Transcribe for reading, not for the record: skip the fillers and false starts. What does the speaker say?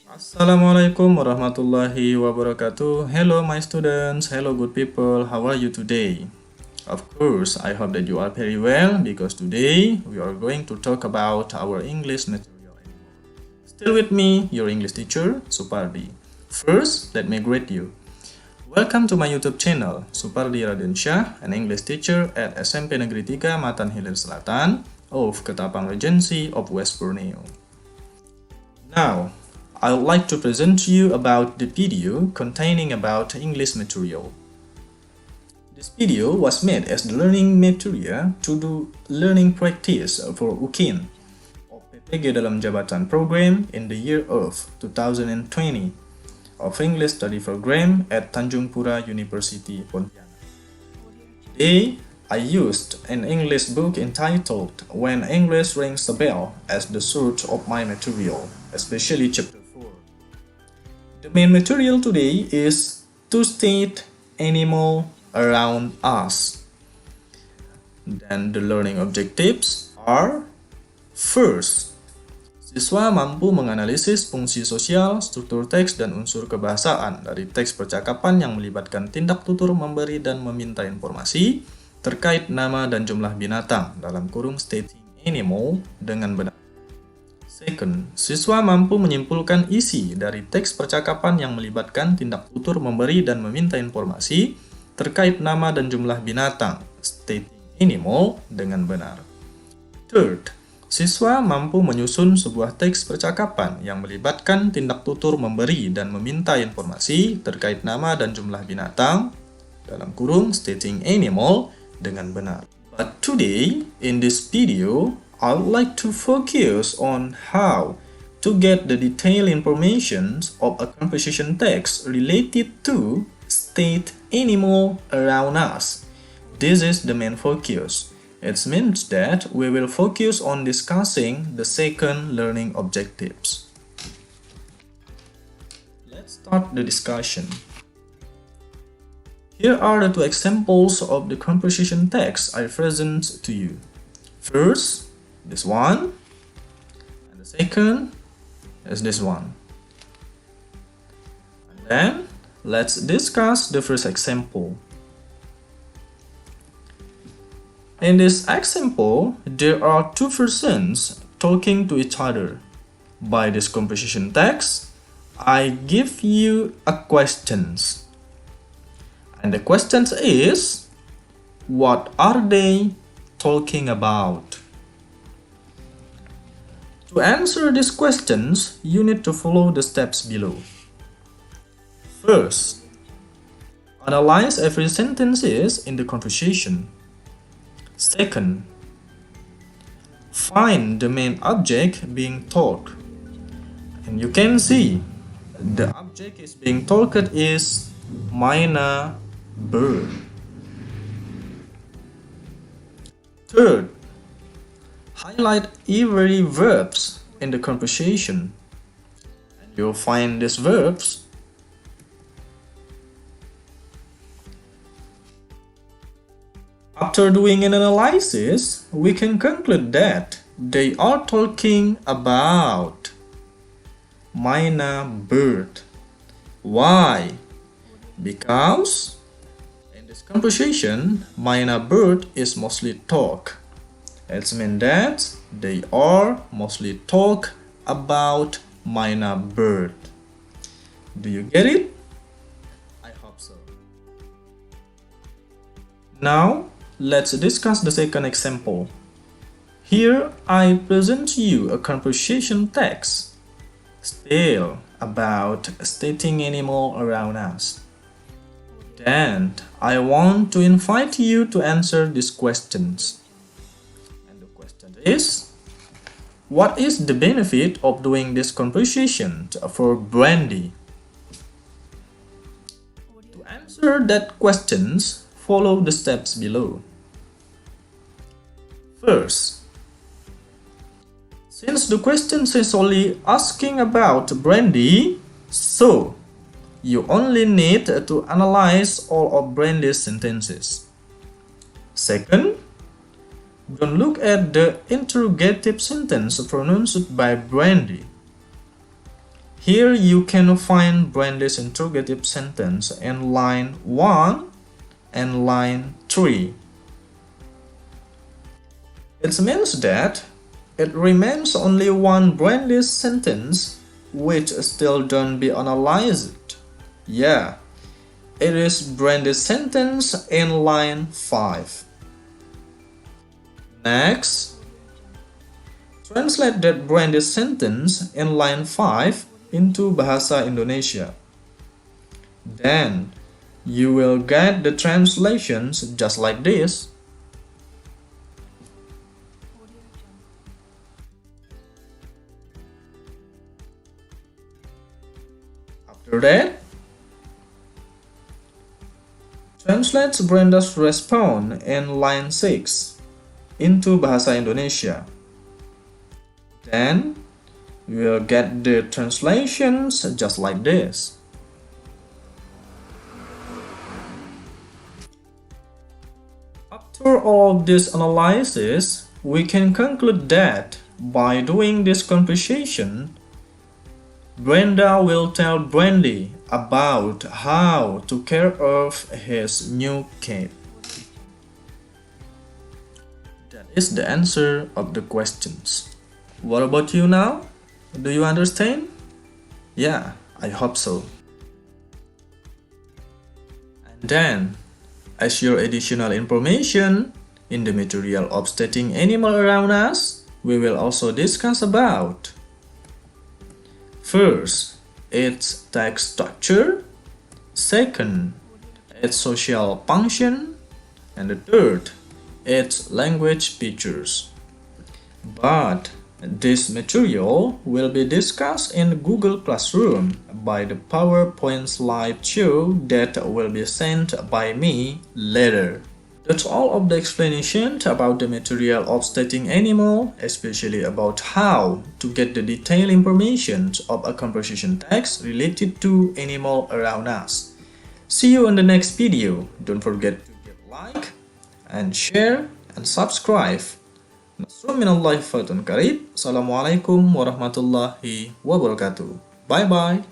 Assalamualaikum warahmatullahi wabarakatuh. Hello my students, hello good people, how are you today? Of course, I hope that you are very well because today we are going to talk about our English material. Still with me, your English teacher, Supardi. First, let me greet you. Welcome to my YouTube channel, Supardi Radensyah, an English teacher at SMP Negeri 3 Matan Hilir Selatan of Ketapang Regency of West Borneo. Now, I would like to present to you about the video containing about English material. This video was made as the learning material to do learning practice for Ukin of PPG dalam jabatan program in the year of 2020 of English study program at Tanjung Pura University, Pontianak. Today, I used an English book entitled When English Rings the Bell as the source of my material, especially chapter 4. The main material today is to state animal around us. Then the learning objectives are: first, siswa mampu menganalisis fungsi sosial, struktur teks, dan unsur kebahasaan dari teks percakapan yang melibatkan tindak tutur memberi dan meminta informasi terkait nama dan jumlah binatang dalam kurung stating animal dengan benar. Second, siswa mampu menyimpulkan isi dari teks percakapan yang melibatkan tindak tutur memberi dan meminta informasi terkait nama dan jumlah binatang, stating animal, dengan benar. Third, siswa mampu menyusun sebuah teks percakapan yang melibatkan tindak tutur memberi dan meminta informasi terkait nama dan jumlah binatang, dalam kurung stating animal, dengan benar. But today, in this video, I would like to focus on how to get the detailed information of a composition text related to state animal around us. This is the main focus. It means that we will focus on discussing the second learning objectives. Let's start the discussion. Here are the two examples of the composition text I present to you. First, this one, and the second is this one. And then let's discuss the first example. In this example, there are two persons talking to each other. By this composition text, I give you a questions. And the question is, what are they talking about? To answer these questions, you need to follow the steps below. First, analyze every sentences in the conversation. Second, find the main object being talked. And you can see the object is being talked is minor bird. Third, highlight every verbs in the conversation. And you'll find these verbs. After doing an analysis, we can conclude that they are talking about minor bird. Why? Because in this conversation, minor bird is mostly talk. It means that they are mostly talk about minor bird. Do you get it? I hope so. Now, let's discuss the second example. Here, I present to you a conversation text still about stating animal around us. Then, I want to invite you to answer these questions. Is, what is the benefit of doing this conversation for Brandy? To answer that questions, follow the steps below. First, since the question is only asking about Brandy, so you only need to analyze all of Brandy's sentences. Second, don't look at the interrogative sentence pronounced by Brandy. Here you can find Brandy's interrogative sentence in line 1 and line 3. It means that it remains only one Brandy's sentence which still don't be analyzed. Yeah, it is Brandy's sentence in line 5. Next, translate that Brandy's sentence in line 5 into Bahasa Indonesia. Then, you will get the translations just like this. After that, translate Brenda's response in line 6 into Bahasa Indonesia. Then, you will get the translations just like this. After all of this analysis, we can conclude that by doing this conversation, Brenda will tell Brandy about how to care of his new cat. That is the answer of the questions. What about you now? Do you understand? Yeah, I hope so. And then, as your additional information in the material of stating animal around us, we will also discuss about first, its text structure, second, its social function, and the third, its language features. But this material will be discussed in Google Classroom by the PowerPoint slideshow that will be sent by me later. That's all of the explanation about the material of stating animal, especially about how to get the detailed information of a conversation text related to animal around us. See you in the next video. Don't forget to give like and share and subscribe. Nasrun minallahi fathun karib. Assalamualaikum warahmatullahi wabarakatuh. Bye bye.